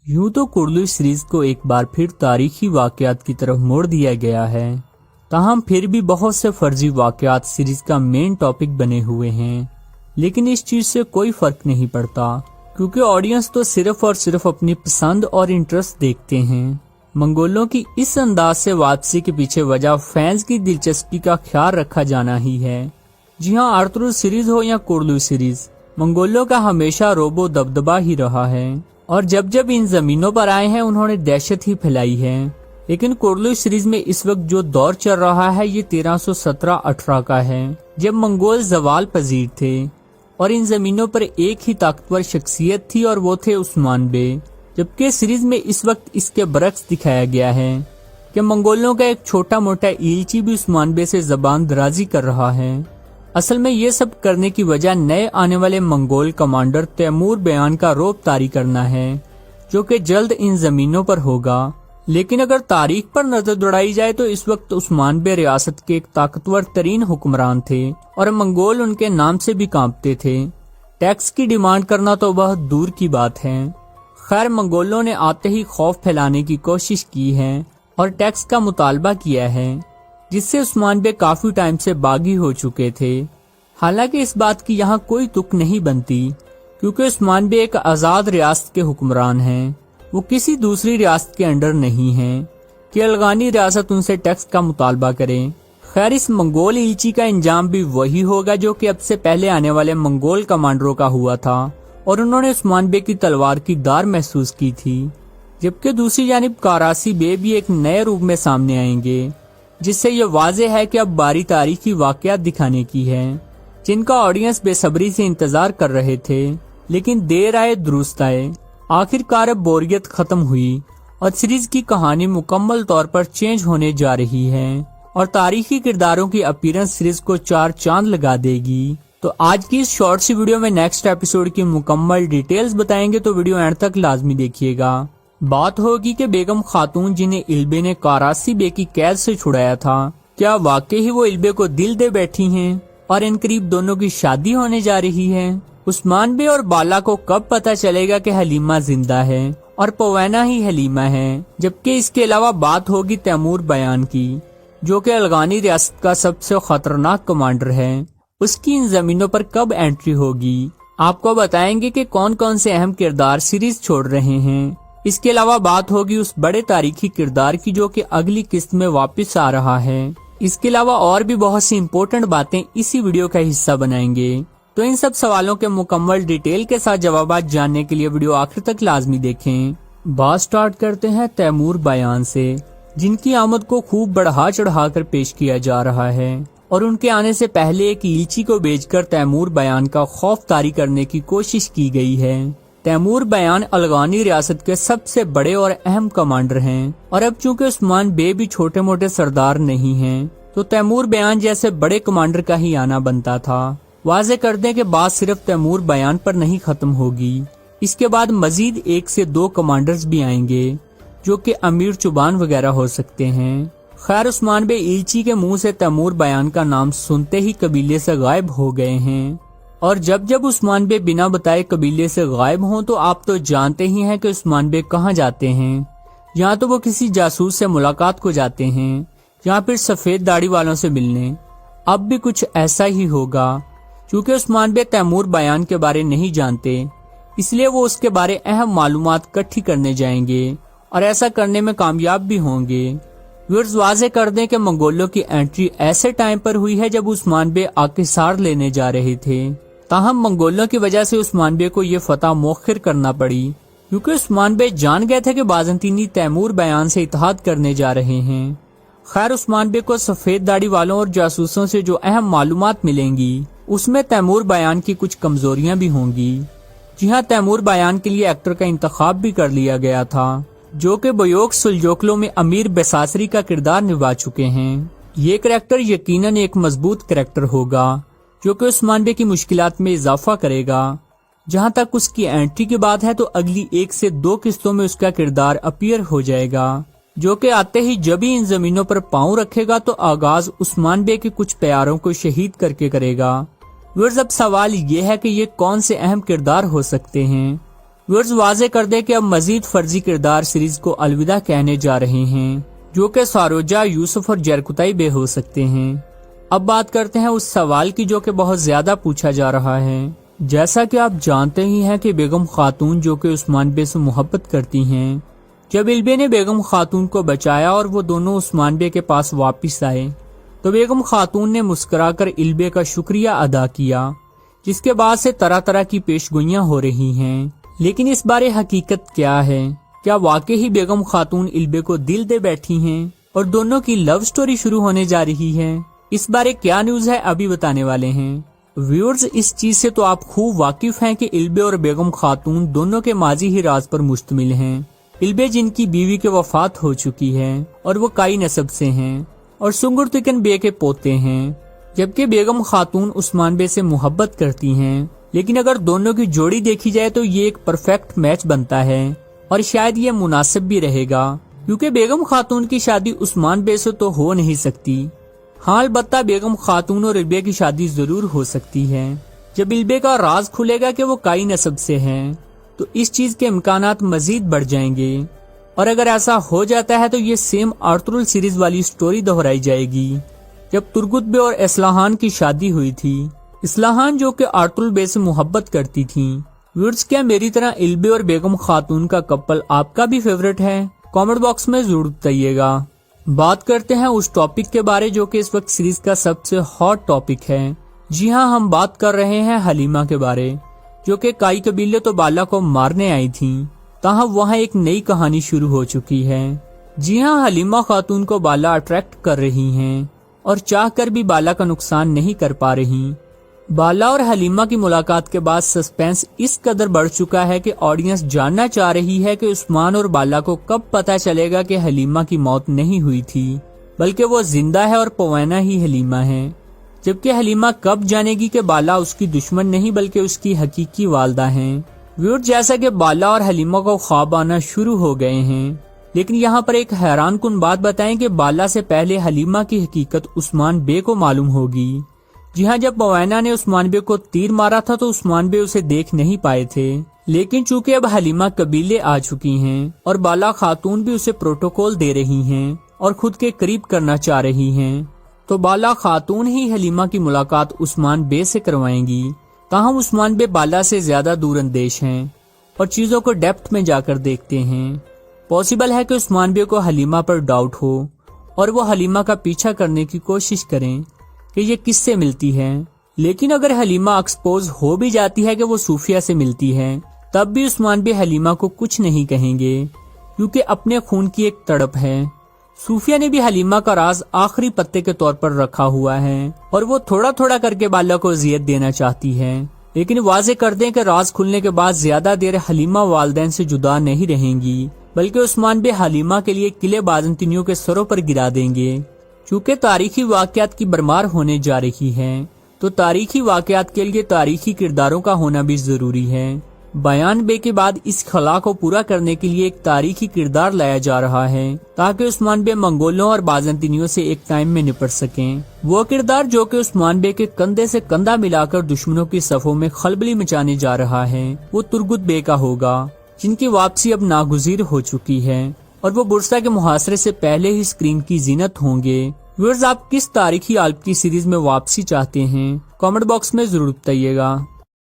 यूं तो कुर्लू सीरीज को एक बार फिर तारीखी वाकयात की तरफ मोड़ दिया गया है, ताहम फिर भी बहुत से फर्जी वाकयात सीरीज का मेन टॉपिक बने हुए हैं। लेकिन इस चीज से कोई फर्क नहीं पड़ता, क्योंकि ऑडियंस तो सिर्फ और सिर्फ अपनी पसंद और इंटरेस्ट देखते हैं। मंगोलों की इस अंदाज से वापसी के पीछे वजह फैंस की दिलचस्पी का ख्याल रखा जाना ही है। जी हाँ, आर्थुरुस सीरीज हो या कुर्लू सीरीज, मंगोलों का हमेशा रोबो दबदबा ही रहा है और जब जब इन जमीनों पर आए हैं उन्होंने दहशत ही फैलाई है। लेकिन कुर्लू सीरीज में इस वक्त जो दौर चल रहा है ये 1317-18 का है, जब मंगोल जवाल पजीर थे और इन जमीनों पर एक ही ताकतवर शख्सियत थी और वो थे उस्मान बे। जबकि सीरीज में इस वक्त इसके बरक्स दिखाया गया है कि मंगोलों का एक छोटा मोटा इल्ची भी उस्मान बे से जबान दराजी कर रहा है। असल में ये सब करने की वजह नए आने वाले मंगोल कमांडर तैमूर बयान का रोब तारी करना है, जो कि जल्द इन जमीनों पर होगा। लेकिन अगर तारीख पर नजर दौड़ाई जाए तो इस वक्त उस्मान बे रियासत के एक ताकतवर तरीन हुक्मरान थे और मंगोल उनके नाम से भी कांपते थे। टैक्स की डिमांड करना तो बहुत दूर की बात है। खैर, मंगोलों ने आते ही खौफ फैलाने की कोशिश की है और टैक्स का मुतालबा किया है, जिससे उस्मान बे काफी टाइम से बागी हो चुके थे। हालांकि इस बात की यहाँ कोई तुक नहीं बनती, क्योंकि उस्मान बे एक आजाद रियासत के हुक्मरान हैं। वो किसी दूसरी रियासत के अंडर नहीं हैं कि अफगानी रियासत उनसे टैक्स का मुतालबा करे। खैर, इस मंगोल इल्ची का इंजाम भी वही होगा जो कि अब से पहले आने वाले मंगोल कमांडरों का हुआ था और उन्होंने उस्मान बे की तलवार की दार महसूस की थी। जबकि दूसरी जानिब कारासी बे भी एक नए रूप में सामने आएंगे, जिससे ये वाज़ेह है कि अब बारी तारीखी वाकयात दिखाने की है, जिनका ऑडियंस बेसब्री से इंतजार कर रहे थे। लेकिन देर आए दुरुस्त आए, आखिरकार अब बोरियत खत्म हुई और सीरीज की कहानी मुकम्मल तौर पर चेंज होने जा रही है और तारीखी किरदारों की अपीयरेंस सीरीज को 4 चांद लगा देगी। तो आज की इस शॉर्ट सी वीडियो में नेक्स्ट एपिसोड की मुकम्मल डिटेल्स बताएंगे, तो वीडियो एंड तक लाजमी देखिएगा। बात होगी कि बेगम खातून जिन्हें इल्बे ने कारासी बे की कैद से छुड़ाया था, क्या वाकई ही वो इल्बे को दिल दे बैठी हैं और इन करीब दोनों की शादी होने जा रही है। उस्मान बे और बाला को कब पता चलेगा कि हलीमा जिंदा है और पवैना ही हलीमा है। जबकि इसके अलावा बात होगी तैमूर बयान की, जो कि अफगानी रियासत का सबसे खतरनाक कमांडर है। उसकी इन जमीनों पर कब एंट्री होगी, आपको बताएंगे कि कौन कौन से अहम किरदार सीरीज छोड़ रहे हैं। इसके अलावा बात होगी उस बड़े तारीखी किरदार की जो कि अगली किस्त में वापस आ रहा है। इसके अलावा और भी बहुत सी इम्पोर्टेंट बातें इसी वीडियो का हिस्सा बनाएंगे। तो इन सब सवालों के मुकम्मल डिटेल के साथ जवाब जानने के लिए वीडियो आखिर तक लाजमी देखें। बात स्टार्ट करते हैं तैमूर बयान से, जिनकी आमद को खूब बढ़ा चढ़ा कर पेश किया जा रहा है और उनके आने से पहले एक इल्ची को भेजकर तैमूर बयान का खौफ तारी करने की कोशिश की गई है। तैमूर बयान अफगानी रियासत के सबसे बड़े और अहम कमांडर हैं और अब चूंकि उस्मान बे भी छोटे मोटे सरदार नहीं हैं, तो तैमूर बयान जैसे बड़े कमांडर का ही आना बनता था। वाज़े कर दें कि बात सिर्फ तैमूर बयान पर नहीं खत्म होगी। इसके बाद मजीद 1 से 2 कमांडर्स भी आएंगे, जो कि अमीर चुबान वगैरह हो सकते हैं। खैर, उस्मान बे इल्ची के मुंह से तैमूर बयान का नाम सुनते ही कबीले से गायब हो गए हैं और जब जब उस्मान बे बिना बताए कबीले से गायब हों तो आप तो जानते ही हैं कि उस्मान बे कहाँ जाते हैं। या तो वो किसी जासूस से मुलाकात को जाते हैं या फिर सफेद दाढ़ी वालों से मिलने। अब भी कुछ ऐसा ही होगा। क्योंकि उस्मान बे तैमूर बयान के बारे नहीं जानते, इसलिए वो उसके बारे अहम मालूमात इकट्ठी करने जाएंगे और ऐसा करने में कामयाब भी होंगे। व्यूअर्स, वाज़े कर दें कि मंगोलों की एंट्री ऐसे टाइम पर हुई है जब उस्मान बे आकिसार लेने जा रहे थे। ताहम मंगोलों की वजह से उस्मान बे को ये फतह मौखिर करना पड़ी, क्योंकि उस्मान बे जान गए थे कि बाज़ंतीनी तैमूर बयान से इत्तेहाद करने जा रहे हैं। खैर, उस्मान बे को सफेद दाढ़ी वालों और जासूसों से जो अहम मालूमात मिलेंगी उसमें तैमूर बयान की कुछ कमजोरियां भी होंगी। जी हाँ, तैमूर बयान के लिए एक्टर का इंतखाब भी कर लिया गया था, जो कि बयोक सुलजोकलो में अमीर बेसासरी का किरदार निभा चुके हैं। ये करैक्टर यकीनन एक मजबूत करैक्टर होगा, जो कि उस्मान बे की मुश्किलात में इजाफा करेगा। जहाँ तक उसकी एंट्री की बात है तो अगली 1 से 2 किस्तों में उसका किरदार अपीयर हो जाएगा, जो कि आते ही जब ही इन जमीनों पर पांव रखेगा तो आगाज उस्मान बे के कुछ प्यारों को शहीद करके करेगा। व्यूअर्स, अब सवाल ये है कि ये कौन से अहम किरदार हो सकते हैं। व्यूअर्स वाज़ेह कर दे कि अब मजीद फर्जी किरदार सीरीज को अलविदा कहने जा रहे हैं, जो कि सारोजा, यूसुफ और जरकुताई बे हो सकते हैं। अब बात करते हैं उस सवाल की जो कि बहुत ज्यादा पूछा जा रहा है। जैसा कि आप जानते ही हैं कि बेगम खातून जो कि उस्मान बे से मोहब्बत करती हैं, जब इल्बे ने बेगम खातून को बचाया और वो दोनों उस्मान बे के पास वापस आए तो बेगम खातून ने मुस्कुराकर इल्बे का शुक्रिया अदा किया, जिसके बाद से तरह तरह की पेशगोइयां हो रही हैं। लेकिन इस बारे हकीकत क्या है? क्या वाकई ही बेगम खातून इल्बे को दिल दे बैठी हैं और दोनों की लव स्टोरी शुरू होने जा रही है? इस बारे क्या न्यूज है अभी बताने वाले हैं। व्यूअर्स, इस चीज से तो आप खूब वाकिफ हैं कि इल्बे और बेगम खातून दोनों के माजी ही राज पर मुश्तमिल हैं। इल्बे जिनकी बीवी के वफात हो चुकी है और वो काई नस्ब से हैं और सुंगुरतुकन बे के पोते हैं, जबकि बेगम खातून उस्मान बे से मोहब्बत करती हैं। लेकिन अगर दोनों की जोड़ी देखी जाए तो ये एक परफेक्ट मैच बनता है और शायद ये मुनासिब भी रहेगा, क्योंकि बेगम खातून की शादी उस्मान बे से तो हो नहीं सकती। हाँ, अलबत्ता बेगम खातून और इल्बे की शादी जरूर हो सकती है। जब इल्बे का राज खुलेगा कि वो काई नस्ब से हैं, तो इस चीज के इम्कानात मजीद बढ़ जाएंगे और अगर ऐसा हो जाता है तो ये सेम आर्तुरुल सीरीज वाली स्टोरी दोहराई जाएगी जब तुर्गुत बे और इस्लाहान की शादी हुई थी। इस्लाहान जो कि आर्तुरुल बे से मोहब्बत करती थी। व्यूअर्स, क्या मेरी तरह इल्बे और बेगम खातून का कपल आपका भी फेवरेट है? कमेंट बॉक्स में जरूर बताइएगा। बात करते हैं उस टॉपिक के बारे जो कि इस वक्त सीरीज का सबसे हॉट टॉपिक है। जी हाँ, हम बात कर रहे हैं हलीमा के बारे, जो कि काई कबीले तो बाला को मारने आई थी। ताहम वहाँ एक नई कहानी शुरू हो चुकी है। जी हाँ, हलीमा खातून को बाला अट्रैक्ट कर रही हैं और चाह कर भी बाला का नुकसान नहीं कर पा रही। बाला और हलीमा की मुलाकात के बाद सस्पेंस इस कदर बढ़ चुका है कि ऑडियंस जानना चाह रही है कि उस्मान और बाला को कब पता चलेगा कि हलीमा की मौत नहीं हुई थी, बल्कि वो जिंदा है और पवैना ही हलीमा है। जबकि हलीमा कब जानेगी कि बाला उसकी दुश्मन नहीं बल्कि उसकी हकीकी वालदा हैं। व्यूअर्स, जैसा कि बाला और हलीमा को ख्वाब आना शुरू हो गए हैं, लेकिन यहाँ पर एक हैरान कुन बात बताएं कि बाला से पहले हलीमा की हकीकत उस्मान बे को मालूम होगी। जी हाँ, जब पवैना ने उस्मान बे को तीर मारा था तो उस्मान बे उसे देख नहीं पाए थे, लेकिन चूंकि अब हलीमा कबीले आ चुकी हैं और बाला खातून भी उसे प्रोटोकॉल दे रही हैं और खुद के करीब करना चाह रही हैं, तो बाला खातून ही हलीमा की मुलाकात उस्मान बे से करवाएंगी। ताहम उस्मान बे बाला से ज्यादा दूरअंदेश हैं और चीजों को डेप्थ में जाकर देखते हैं। पॉसिबल है कि उस्मान बे को हलीमा पर डाउट हो और वो हलीमा का पीछा करने की कोशिश करें कि ये किससे मिलती है। लेकिन अगर हलीमा एक्सपोज हो भी जाती है कि वो सूफिया से मिलती है, तब भी उस्मान बे हलीमा को कुछ नहीं कहेंगे, क्योंकि अपने खून की एक तड़प है। सूफिया ने भी हलीमा का राज आखिरी पत्ते के तौर पर रखा हुआ है और वो थोड़ा थोड़ा करके बाला को अजियत देना चाहती है। लेकिन वाज़ेह कर दें कि राज खुलने के बाद ज्यादा देर हलीमा वालिदैन से जुदा नहीं रहेंगी, बल्कि उस्मान बे हलीमा के लिए किले बाज़ंतीनियों के सरों पर गिरा देंगे। चूँकि तारीखी वाकयात की भरमार होने जा रही है, तो तारीखी वाकयात के लिए तारीखी किरदारों का होना भी जरूरी है। बयान बे के बाद इस खला को पूरा करने के लिए एक तारीखी किरदार लाया जा रहा है, ताकि उस्मान बे मंगोलों और बाज़ंतीनियों से एक टाइम में निपट सकें। वो किरदार जो कि उस्मान बे के कंधे से कंधा मिलाकर दुश्मनों की सफों में खलबली मचाने जा रहा है, वो तुर्गुत बे का होगा, जिनकी वापसी अब नागुज़ीर हो चुकी है और वो बुरसा के मुहासरे से पहले ही स्क्रीन की जीनत होंगे। व्यूअर्स, आप किस तारीखी आल्प की सीरीज में वापसी चाहते हैं? कमेंट बॉक्स में जरूर बताइएगा।